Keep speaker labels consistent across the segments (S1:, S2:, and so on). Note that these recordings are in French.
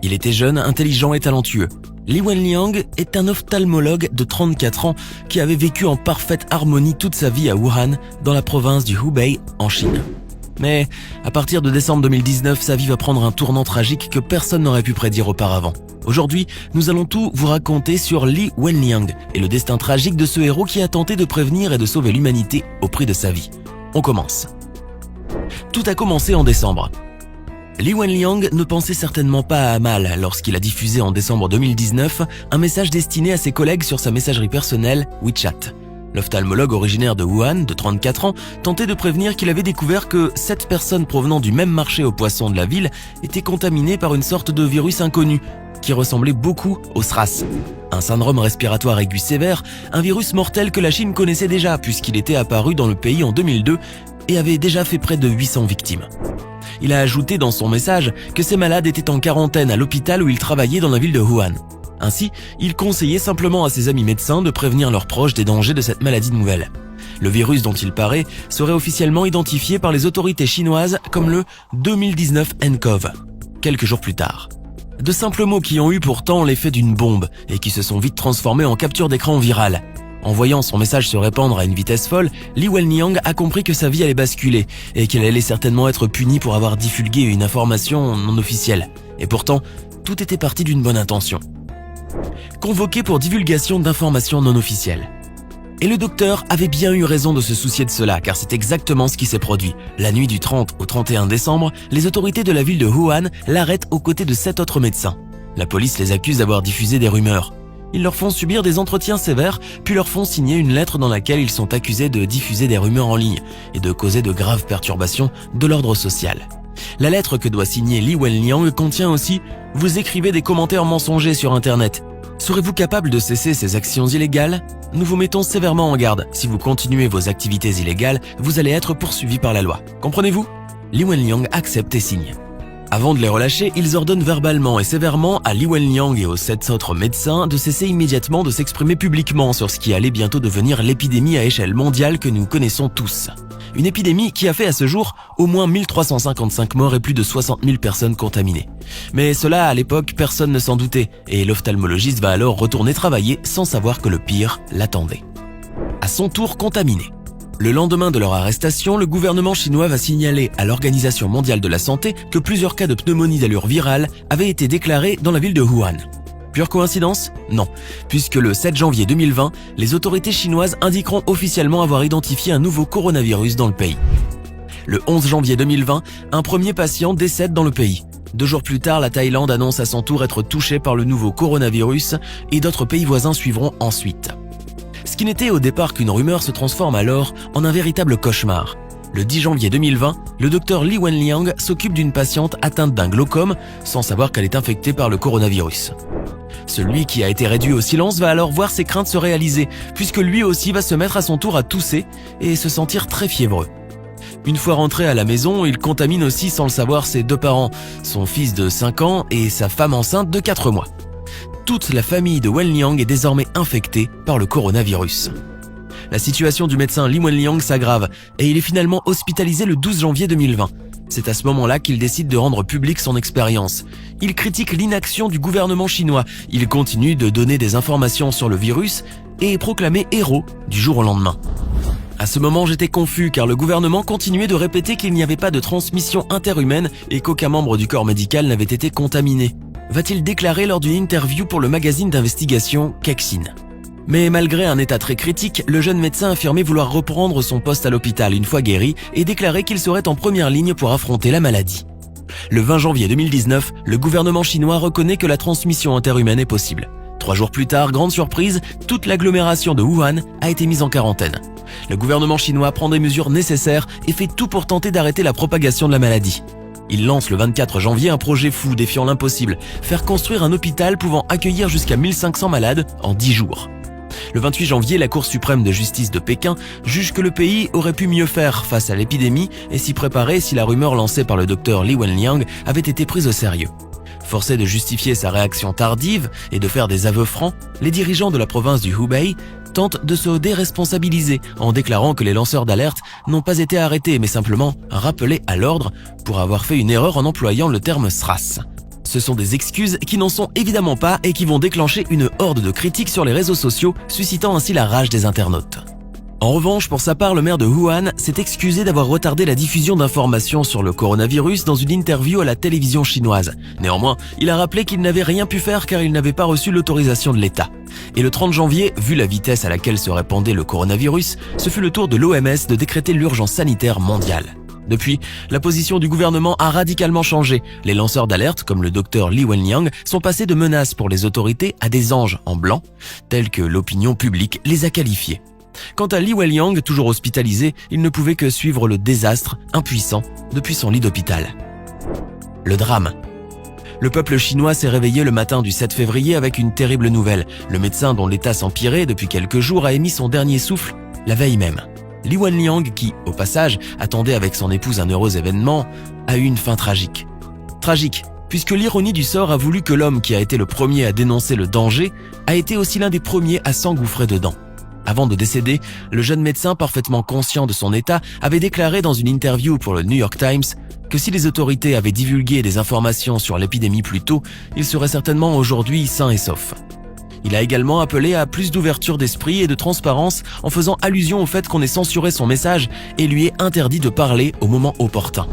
S1: Il était jeune, intelligent et talentueux. Li Wenliang est un ophtalmologue de 34 ans qui avait vécu en parfaite harmonie toute sa vie à Wuhan, dans la province du Hubei, en Chine. Mais à partir de décembre 2019, sa vie va prendre un tournant tragique que personne n'aurait pu prédire auparavant. Aujourd'hui, nous allons tout vous raconter sur Li Wenliang et le destin tragique de ce héros qui a tenté de prévenir et de sauver l'humanité au prix de sa vie. On commence. Tout a commencé en décembre. Li Wenliang ne pensait certainement pas à mal lorsqu'il a diffusé en décembre 2019 un message destiné à ses collègues sur sa messagerie personnelle WeChat. L'ophtalmologue originaire de Wuhan, de 34 ans, tentait de prévenir qu'il avait découvert que 7 personnes provenant du même marché aux poissons de la ville étaient contaminées par une sorte de virus inconnu qui ressemblait beaucoup au SRAS. Un syndrome respiratoire aigu sévère, un virus mortel que la Chine connaissait déjà puisqu'il était apparu dans le pays en 2002 et avait déjà fait près de 800 victimes. Il a ajouté dans son message que ces malades étaient en quarantaine à l'hôpital où il travaillait dans la ville de Wuhan. Ainsi, il conseillait simplement à ses amis médecins de prévenir leurs proches des dangers de cette maladie nouvelle. Le virus dont il paraît serait officiellement identifié par les autorités chinoises comme le 2019 nCoV, quelques jours plus tard. De simples mots qui ont eu pourtant l'effet d'une bombe et qui se sont vite transformés en capture d'écran virale. En voyant son message se répandre à une vitesse folle, Li Wenliang a compris que sa vie allait basculer et qu'elle allait certainement être punie pour avoir divulgué une information non officielle. Et pourtant, tout était parti d'une bonne intention. Convoqué pour divulgation d'informations non officielles. Et le docteur avait bien eu raison de se soucier de cela, car c'est exactement ce qui s'est produit. La nuit du 30 au 31 décembre, les autorités de la ville de Wuhan l'arrêtent aux côtés de 7 autres médecins. La police les accuse d'avoir diffusé des rumeurs. Ils leur font subir des entretiens sévères, puis leur font signer une lettre dans laquelle ils sont accusés de diffuser des rumeurs en ligne et de causer de graves perturbations de l'ordre social. La lettre que doit signer Li Wenliang contient aussi « Vous écrivez des commentaires mensongers sur Internet. Serez-vous capable de cesser ces actions illégales ? Nous vous mettons sévèrement en garde. Si vous continuez vos activités illégales, vous allez être poursuivis par la loi. Comprenez-vous ?» Li Wenliang accepte et signe. Avant de les relâcher, ils ordonnent verbalement et sévèrement à Li Wenliang et aux 7 autres médecins de cesser immédiatement de s'exprimer publiquement sur ce qui allait bientôt devenir l'épidémie à échelle mondiale que nous connaissons tous. Une épidémie qui a fait à ce jour au moins 1355 morts et plus de 60 000 personnes contaminées. Mais cela, à l'époque, personne ne s'en doutait et l'ophtalmologiste va alors retourner travailler sans savoir que le pire l'attendait. À son tour contaminé. Le lendemain de leur arrestation, le gouvernement chinois va signaler à l'Organisation mondiale de la santé que plusieurs cas de pneumonie d'allure virale avaient été déclarés dans la ville de Wuhan. Pure coïncidence ? Non, puisque le 7 janvier 2020, les autorités chinoises indiqueront officiellement avoir identifié un nouveau coronavirus dans le pays. Le 11 janvier 2020, un premier patient décède dans le pays. 2 jours plus tard, la Thaïlande annonce à son tour être touchée par le nouveau coronavirus et d'autres pays voisins suivront ensuite. Ce qui n'était au départ qu'une rumeur se transforme alors en un véritable cauchemar. Le 10 janvier 2020, le docteur Li Wenliang s'occupe d'une patiente atteinte d'un glaucome sans savoir qu'elle est infectée par le coronavirus. Celui qui a été réduit au silence va alors voir ses craintes se réaliser, puisque lui aussi va se mettre à son tour à tousser et se sentir très fiévreux. Une fois rentré à la maison, il contamine aussi sans le savoir ses 2 parents, son fils de 5 ans et sa femme enceinte de 4 mois. Toute la famille de Wenliang est désormais infectée par le coronavirus. La situation du médecin Li Wenliang s'aggrave et il est finalement hospitalisé le 12 janvier 2020. C'est à ce moment-là qu'il décide de rendre publique son expérience. Il critique l'inaction du gouvernement chinois. Il continue de donner des informations sur le virus et est proclamé héros du jour au lendemain. À ce moment, j'étais confus car le gouvernement continuait de répéter qu'il n'y avait pas de transmission interhumaine et qu'aucun membre du corps médical n'avait été contaminé. Va-t-il déclarer lors d'une interview pour le magazine d'investigation Kexin. Mais malgré un état très critique, le jeune médecin affirmait vouloir reprendre son poste à l'hôpital une fois guéri et déclarait qu'il serait en première ligne pour affronter la maladie. Le 20 janvier 2019, le gouvernement chinois reconnaît que la transmission interhumaine est possible. 3 jours plus tard, grande surprise, toute l'agglomération de Wuhan a été mise en quarantaine. Le gouvernement chinois prend des mesures nécessaires et fait tout pour tenter d'arrêter la propagation de la maladie. Il lance le 24 janvier un projet fou défiant l'impossible, faire construire un hôpital pouvant accueillir jusqu'à 1500 malades en 10 jours. Le 28 janvier, la Cour suprême de justice de Pékin juge que le pays aurait pu mieux faire face à l'épidémie et s'y préparer si la rumeur lancée par le docteur Li Wenliang avait été prise au sérieux. Forcés de justifier sa réaction tardive et de faire des aveux francs, les dirigeants de la province du Hubei tentent de se déresponsabiliser en déclarant que les lanceurs d'alerte n'ont pas été arrêtés mais simplement rappelés à l'ordre pour avoir fait une erreur en employant le terme SRAS. Ce sont des excuses qui n'en sont évidemment pas et qui vont déclencher une horde de critiques sur les réseaux sociaux, suscitant ainsi la rage des internautes. En revanche, pour sa part, le maire de Wuhan s'est excusé d'avoir retardé la diffusion d'informations sur le coronavirus dans une interview à la télévision chinoise. Néanmoins, il a rappelé qu'il n'avait rien pu faire car il n'avait pas reçu l'autorisation de l'État. Et le 30 janvier, vu la vitesse à laquelle se répandait le coronavirus, ce fut le tour de l'OMS de décréter l'urgence sanitaire mondiale. Depuis, la position du gouvernement a radicalement changé. Les lanceurs d'alerte, comme le docteur Li Wenliang, sont passés de menaces pour les autorités à des anges en blanc, tels que l'opinion publique les a qualifiés. Quant à Li Wenliang, toujours hospitalisé, il ne pouvait que suivre le désastre, impuissant, depuis son lit d'hôpital. Le drame. Le peuple chinois s'est réveillé le matin du 7 février avec une terrible nouvelle. Le médecin dont l'état s'empirait depuis quelques jours a émis son dernier souffle la veille même. Li Wenliang, qui, au passage, attendait avec son épouse un heureux événement, a eu une fin tragique. Tragique, puisque l'ironie du sort a voulu que l'homme qui a été le premier à dénoncer le danger a été aussi l'un des premiers à s'engouffrer dedans. Avant de décéder, le jeune médecin, parfaitement conscient de son état, avait déclaré dans une interview pour le New York Times que si les autorités avaient divulgué des informations sur l'épidémie plus tôt, il serait certainement aujourd'hui sain et sauf. Il a également appelé à plus d'ouverture d'esprit et de transparence en faisant allusion au fait qu'on ait censuré son message et lui ait interdit de parler au moment opportun.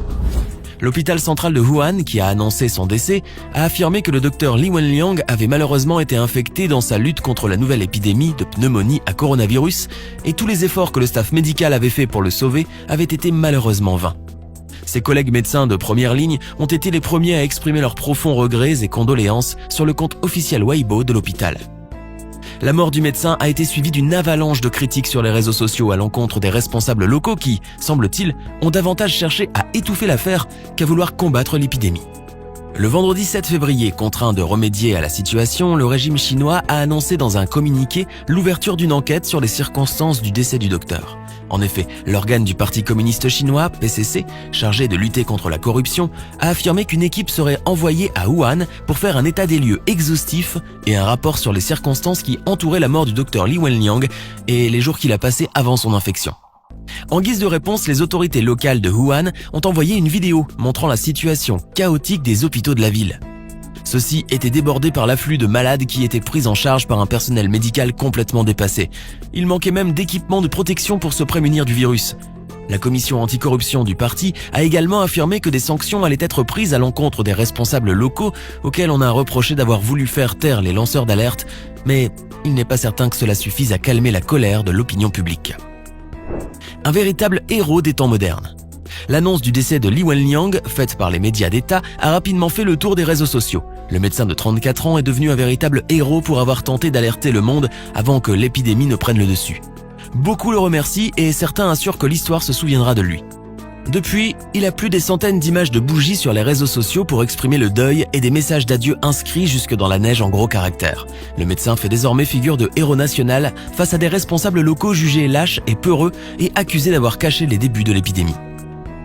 S1: L'hôpital central de Wuhan, qui a annoncé son décès, a affirmé que le docteur Li Wenliang avait malheureusement été infecté dans sa lutte contre la nouvelle épidémie de pneumonie à coronavirus et tous les efforts que le staff médical avait fait pour le sauver avaient été malheureusement vains. Ses collègues médecins de première ligne ont été les premiers à exprimer leurs profonds regrets et condoléances sur le compte officiel Weibo de l'hôpital. La mort du médecin a été suivie d'une avalanche de critiques sur les réseaux sociaux à l'encontre des responsables locaux qui, semble-t-il, ont davantage cherché à étouffer l'affaire qu'à vouloir combattre l'épidémie. Le vendredi 7 février, contraint de remédier à la situation, le régime chinois a annoncé dans un communiqué l'ouverture d'une enquête sur les circonstances du décès du docteur. En effet, l'organe du Parti communiste chinois, PCC, chargé de lutter contre la corruption, a affirmé qu'une équipe serait envoyée à Wuhan pour faire un état des lieux exhaustif et un rapport sur les circonstances qui entouraient la mort du docteur Li Wenliang et les jours qu'il a passés avant son infection. En guise de réponse, les autorités locales de Wuhan ont envoyé une vidéo montrant la situation chaotique des hôpitaux de la ville. Ceux-ci étaient débordés par l'afflux de malades qui étaient pris en charge par un personnel médical complètement dépassé. Il manquait même d'équipements de protection pour se prémunir du virus. La commission anticorruption du parti a également affirmé que des sanctions allaient être prises à l'encontre des responsables locaux auxquels on a reproché d'avoir voulu faire taire les lanceurs d'alerte, mais il n'est pas certain que cela suffise à calmer la colère de l'opinion publique. Un véritable héros des temps modernes. L'annonce du décès de Li Wenliang, faite par les médias d'État, a rapidement fait le tour des réseaux sociaux. Le médecin de 34 ans est devenu un véritable héros pour avoir tenté d'alerter le monde avant que l'épidémie ne prenne le dessus. Beaucoup le remercient et certains assurent que l'histoire se souviendra de lui. Depuis, il a plus des centaines d'images de bougies sur les réseaux sociaux pour exprimer le deuil et des messages d'adieu inscrits jusque dans la neige en gros caractères. Le médecin fait désormais figure de héros national face à des responsables locaux jugés lâches et peureux et accusés d'avoir caché les débuts de l'épidémie.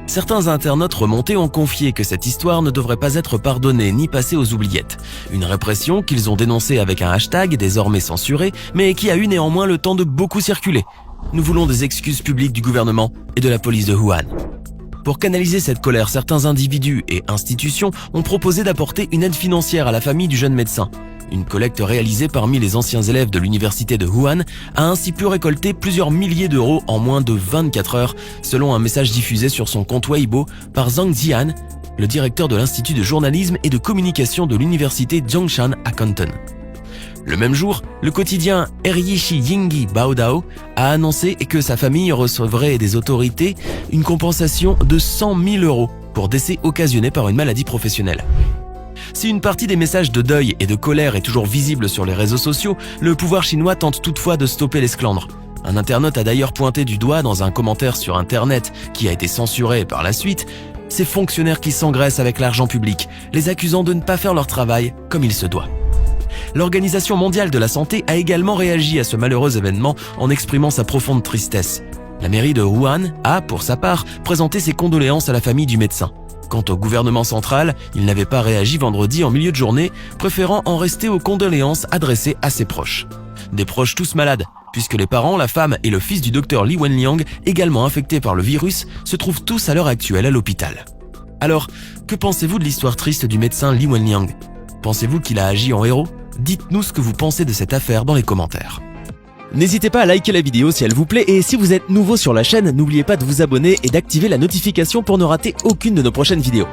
S1: Certains internautes remontés ont confié que cette histoire ne devrait pas être pardonnée ni passée aux oubliettes. Une répression qu'ils ont dénoncée avec un hashtag désormais censuré, mais qui a eu néanmoins le temps de beaucoup circuler. Nous voulons des excuses publiques du gouvernement et de la police de Wuhan. Pour canaliser cette colère, certains individus et institutions ont proposé d'apporter une aide financière à la famille du jeune médecin. Une collecte réalisée parmi les anciens élèves de l'université de Wuhan a ainsi pu récolter plusieurs milliers d'euros en moins de 24 heures, selon un message diffusé sur son compte Weibo par Zhang Zian, le directeur de l'Institut de journalisme et de communication de l'université Zhongshan à Canton. Le même jour, le quotidien Eryishi Yingyi Baodao a annoncé que sa famille recevrait des autorités une compensation de 100 000 euros pour décès occasionné par une maladie professionnelle. Si une partie des messages de deuil et de colère est toujours visible sur les réseaux sociaux, le pouvoir chinois tente toutefois de stopper l'esclandre. Un internaute a d'ailleurs pointé du doigt dans un commentaire sur Internet, qui a été censuré par la suite, ces fonctionnaires qui s'engraissent avec l'argent public, les accusant de ne pas faire leur travail comme il se doit. L'Organisation mondiale de la santé a également réagi à ce malheureux événement en exprimant sa profonde tristesse. La mairie de Wuhan a, pour sa part, présenté ses condoléances à la famille du médecin. Quant au gouvernement central, il n'avait pas réagi vendredi en milieu de journée, préférant en rester aux condoléances adressées à ses proches. Des proches tous malades, puisque les parents, la femme et le fils du docteur Li Wenliang, également infectés par le virus, se trouvent tous à l'heure actuelle à l'hôpital. Alors, que pensez-vous de l'histoire triste du médecin Li Wenliang? Pensez-vous qu'il a agi en héros? Dites-nous ce que vous pensez de cette affaire dans les commentaires.
S2: N'hésitez pas à liker la vidéo si elle vous plaît et si vous êtes nouveau sur la chaîne, n'oubliez pas de vous abonner et d'activer la notification pour ne rater aucune de nos prochaines vidéos.